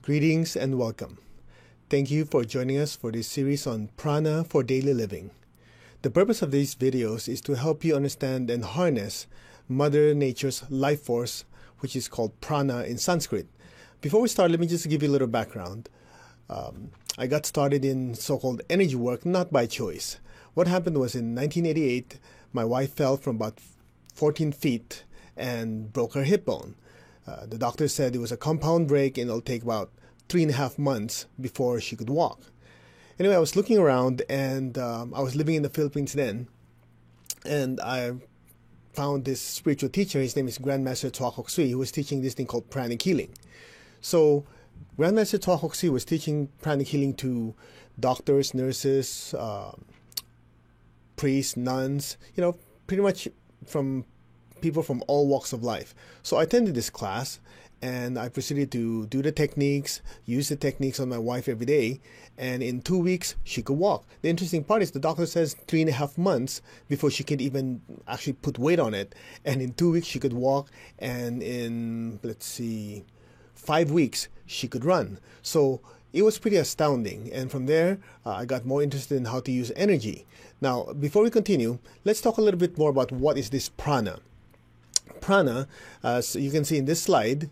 Greetings and welcome. Thank you for joining us for this series on prana for daily living. The purpose of these videos is to help you understand and harness Mother Nature's life force, which is called prana in Sanskrit. Before we start, let me just give you a little background. I got started in so-called energy work not by choice. What happened was in 1988, my wife fell from about 14 feet and broke her hip bone. The doctor said it was a compound break and it'll take about 3.5 months before she could walk. Anyway, I was looking around and I was living in the Philippines then, and I found this spiritual teacher. His name is Grandmaster Tuak Hoc Sui, who was teaching this thing called pranic healing. So Grandmaster Tuak Hoc Sui was teaching pranic healing to doctors, nurses, priests, nuns, pretty much from people from all walks of life. So I attended this class and I proceeded to do the techniques, use the techniques on my wife every day, and in 2 weeks she could walk. The interesting part is the doctor says 3.5 months before she could even actually put weight on it, and in 2 weeks she could walk, and in 5 weeks she could run. So it was pretty astounding, and from there I got more interested in how to use energy. Now before we continue, let's talk a little bit more about what is this prana. Prana, as you can see in this slide,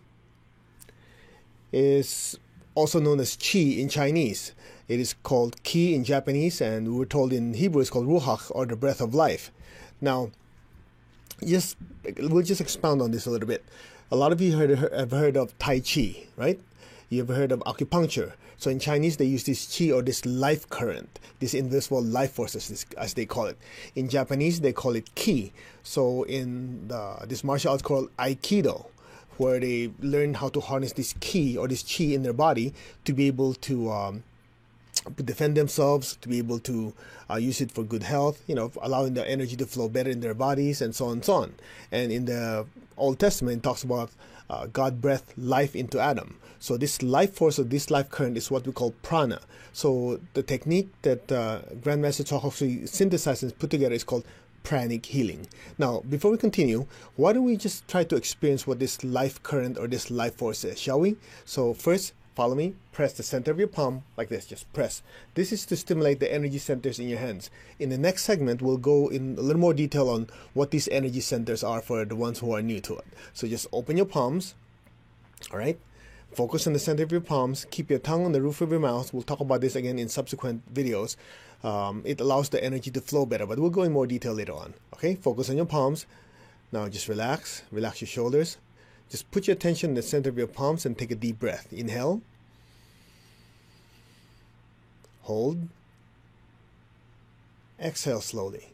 is also known as qi in Chinese. It is called ki in Japanese, and we were told in Hebrew it's called ruach, or the breath of life. Now, we'll just expound on this a little bit. A lot of you have heard of Tai Chi, right? You've heard of acupuncture. So in Chinese, they use this qi, or this life current, this invisible life forces, as they call it. In Japanese, they call it ki. So in this martial arts called Aikido, where they learn how to harness this ki, or this qi in their body, to be able to defend themselves, to be able to use it for good health, allowing the energy to flow better in their bodies, and so on and so on. And in the Old Testament, it talks about God breathed life into Adam. So this life force, or this life current, is what we call prana. So the technique that Grandmaster Tuak Hoc Sui synthesized and put together is called pranic healing. Now, before we continue, why don't we just try to experience what this life current or this life force is, shall we? So first, follow me. Press the center of your palm like this. Just press. This is to stimulate the energy centers in your hands. In the next segment, we'll go in a little more detail on what these energy centers are for the ones who are new to it. So just open your palms. All right. Focus on the center of your palms. Keep your tongue on the roof of your mouth. We'll talk about this again in subsequent videos. It allows the energy to flow better, but we'll go in more detail later on. Okay. Focus on your palms. Now just relax. Relax your shoulders. Just put your attention in the center of your palms and take a deep breath. Inhale. Hold. Exhale slowly.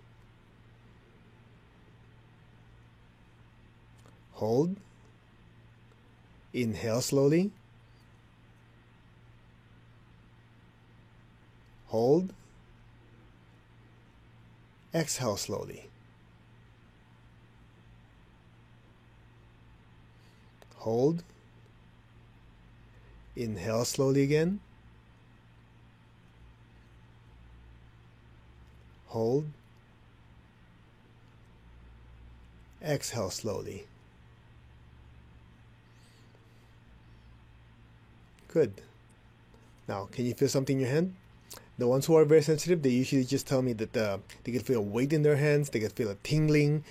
Hold. Inhale slowly. Hold. Exhale slowly. Hold. Inhale slowly again. Hold. Exhale slowly. Good. Now, can you feel something in your hand? The ones who are very sensitive, they usually just tell me that they can feel a weight in their hands, they can feel a tingling,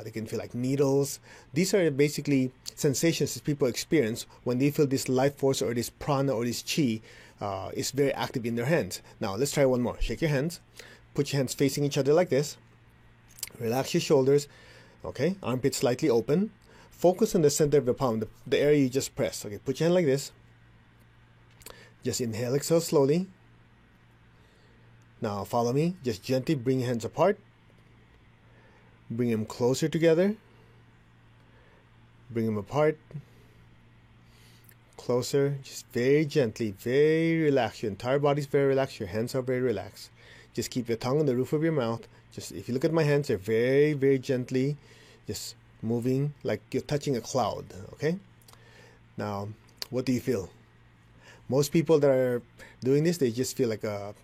they can feel like needles. These are basically sensations that people experience when they feel this life force, or this prana, or this chi is very active in their hands. Now, let's try one more. Shake your hands. Put your hands facing each other like this. Relax your shoulders. Okay, armpits slightly open. Focus on the center of your palm, the area you just pressed. Okay, put your hand like this. Just inhale, exhale slowly. Now follow me. Just gently bring your hands apart. Bring them closer together. Bring them apart. Closer. Just very gently, very relaxed. Your entire body is very relaxed. Your hands are very relaxed. Just keep your tongue on the roof of your mouth. Just, if you look at my hands, they're very, very gently just moving like you're touching a cloud. Okay? Now, what do you feel? Most people that are doing this, they just feel like a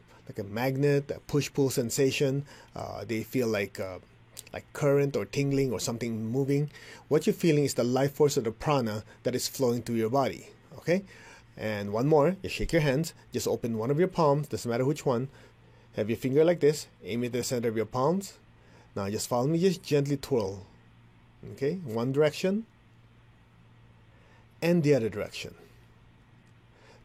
magnet, a push-pull sensation. They feel like current or tingling or something moving. What you're feeling is the life force of the prana that is flowing through your body. Okay, And one more, you shake your hands, just open one of your palms, doesn't matter which one. Have your finger like this, aim it at the center of your palms. Now just follow me, just gently twirl. Okay, one direction and the other direction.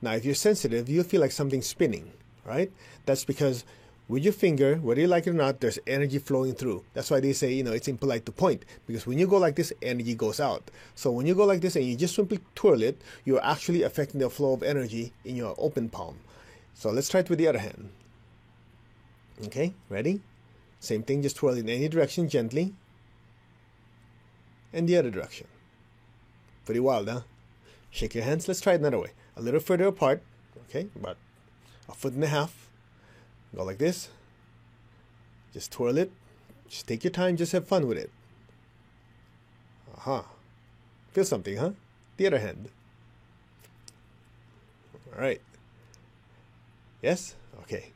Now if you're sensitive, you'll feel like something's spinning, right? That's because with your finger, whether you like it or not, there's energy flowing through. That's why they say, you know, it's impolite to point, because when you go like this, energy goes out. So when you go like this and you just simply twirl it, you're actually affecting the flow of energy in your open palm. So let's try it with the other hand. Okay, ready? Same thing, just twirl in any direction gently. And the other direction. Pretty wild, huh? Shake your hands. Let's try it another way. A little further apart. Okay, about 1.5 feet. Go like this. Just twirl it. Just take your time. Just have fun with it. Aha. Feel something, huh? The other hand. All right. Yes? Okay.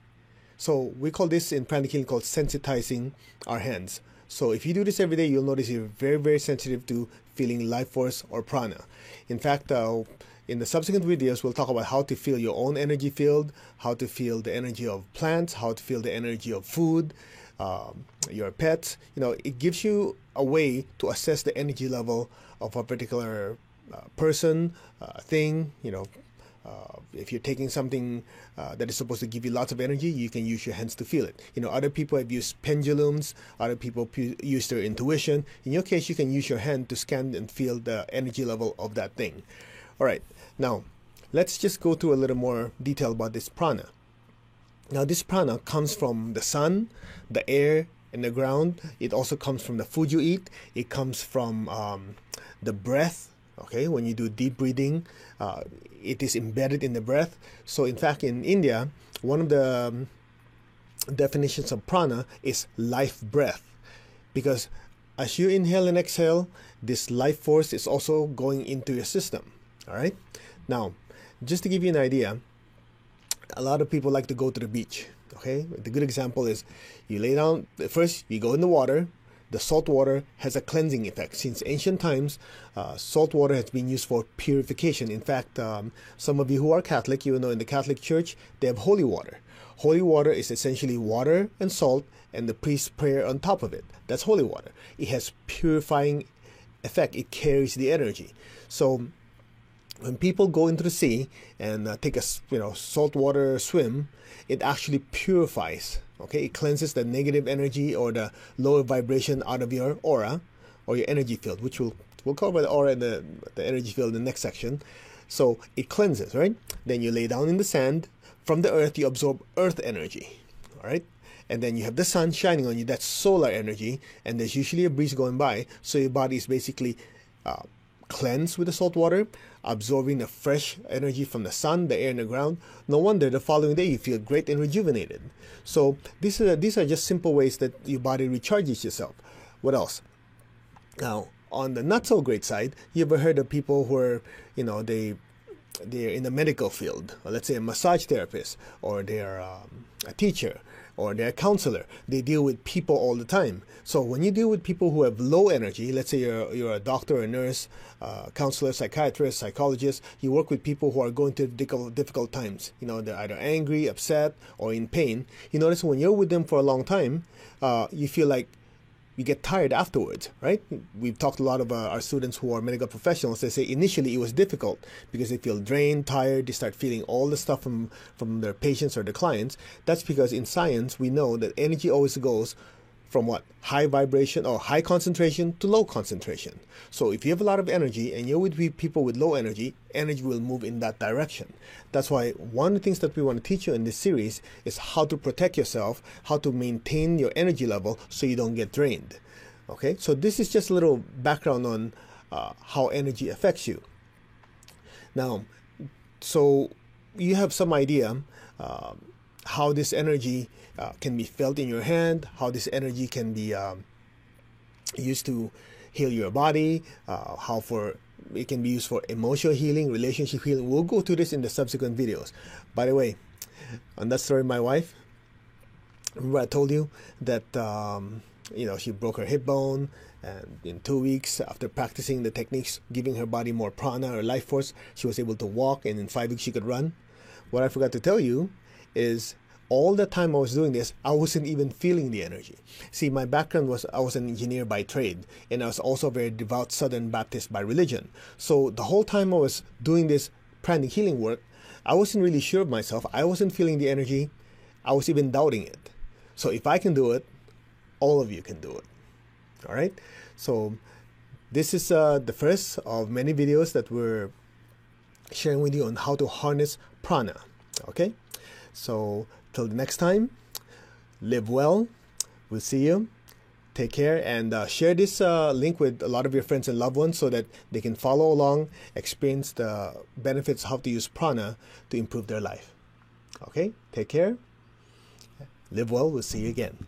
So we call this in pranic healing called sensitizing our hands. So if you do this every day, you'll notice you're very, very sensitive to feeling life force or prana. In fact, in the subsequent videos, we'll talk about how to feel your own energy field, how to feel the energy of plants, how to feel the energy of food, your pets. You know, it gives you a way to assess the energy level of a particular person, thing. You know, if you're taking something that is supposed to give you lots of energy, you can use your hands to feel it. You know, other people have used pendulums, other people use their intuition. In your case, you can use your hand to scan and feel the energy level of that thing. All right, now let's just go through a little more detail about this prana. Now this prana comes from the sun, the air, and the ground. It also comes from the food you eat. It comes from the breath. Okay, when you do deep breathing, it is embedded in the breath. So in fact, in India, one of the definitions of prana is life breath, because as you inhale and exhale, this life force is also going into your system. All right. Now, just to give you an idea, a lot of people like to go to the beach. Okay. The good example is you lay down, first you go in the water. The salt water has a cleansing effect. Since ancient times, salt water has been used for purification. In fact, some of you who are Catholic, you know in the Catholic Church, they have holy water. Holy water is essentially water and salt and the priest's prayer on top of it. That's holy water. It has purifying effect. It carries the energy. So when people go into the sea and take a saltwater swim, it actually purifies. Okay, it cleanses the negative energy or the lower vibration out of your aura or your energy field, which we'll cover the aura and the energy field in the next section. So it cleanses, right? Then you lay down in the sand. From the earth, you absorb earth energy, all right? And then you have the sun shining on you. That's solar energy, and there's usually a breeze going by. So your body is basically cleansed with the salt water, absorbing the fresh energy from the sun, the air, and the ground. No wonder the following day you feel great and rejuvenated. So these are just simple ways that your body recharges yourself. What else? Now, on the not so great side, you ever heard of people who are, you know, they're in the medical field, or let's say a massage therapist, or they're a teacher, or they're a counselor. They deal with people all the time. So when you deal with people who have low energy, let's say you're a doctor, a nurse, counselor, psychiatrist, psychologist, you work with people who are going through difficult times. You know, they're either angry, upset, or in pain. You notice when you're with them for a long time, you feel like you get tired afterwards, right? We've talked to a lot of our students who are medical professionals. They say initially it was difficult because they feel drained, tired. They start feeling all the stuff from their patients or their clients. That's because in science, we know that energy always goes from what? High vibration or high concentration to low concentration. So if you have a lot of energy and you're with people with low energy, energy will move in that direction. That's why one of the things that we want to teach you in this series is how to protect yourself, how to maintain your energy level so you don't get drained. Okay, so this is just a little background on how energy affects you. Now, so you have some idea how this energy can be felt in your hand, how this energy can be used to heal your body, how it can be used for emotional healing, relationship healing. We'll go through this in the subsequent videos. By the way, on that story, my wife, remember I told you that she broke her hip bone, and in 2 weeks after practicing the techniques, giving her body more prana or life force, she was able to walk, and in 5 weeks she could run. What I forgot to tell you is all the time I was doing this, I wasn't even feeling the energy. See, my background was I was an engineer by trade, and I was also a very devout Southern Baptist by religion. So the whole time I was doing this pranic healing work, I wasn't really sure of myself. I wasn't feeling the energy. I was even doubting it. So if I can do it, all of you can do it. All right? So this is the first of many videos that we're sharing with you on how to harness prana. Okay? So till the next time, live well. We'll see you. Take care, and share this link with a lot of your friends and loved ones so that they can follow along, experience the benefits of how to use prana to improve their life. Okay? Take care. Live well. We'll see you again.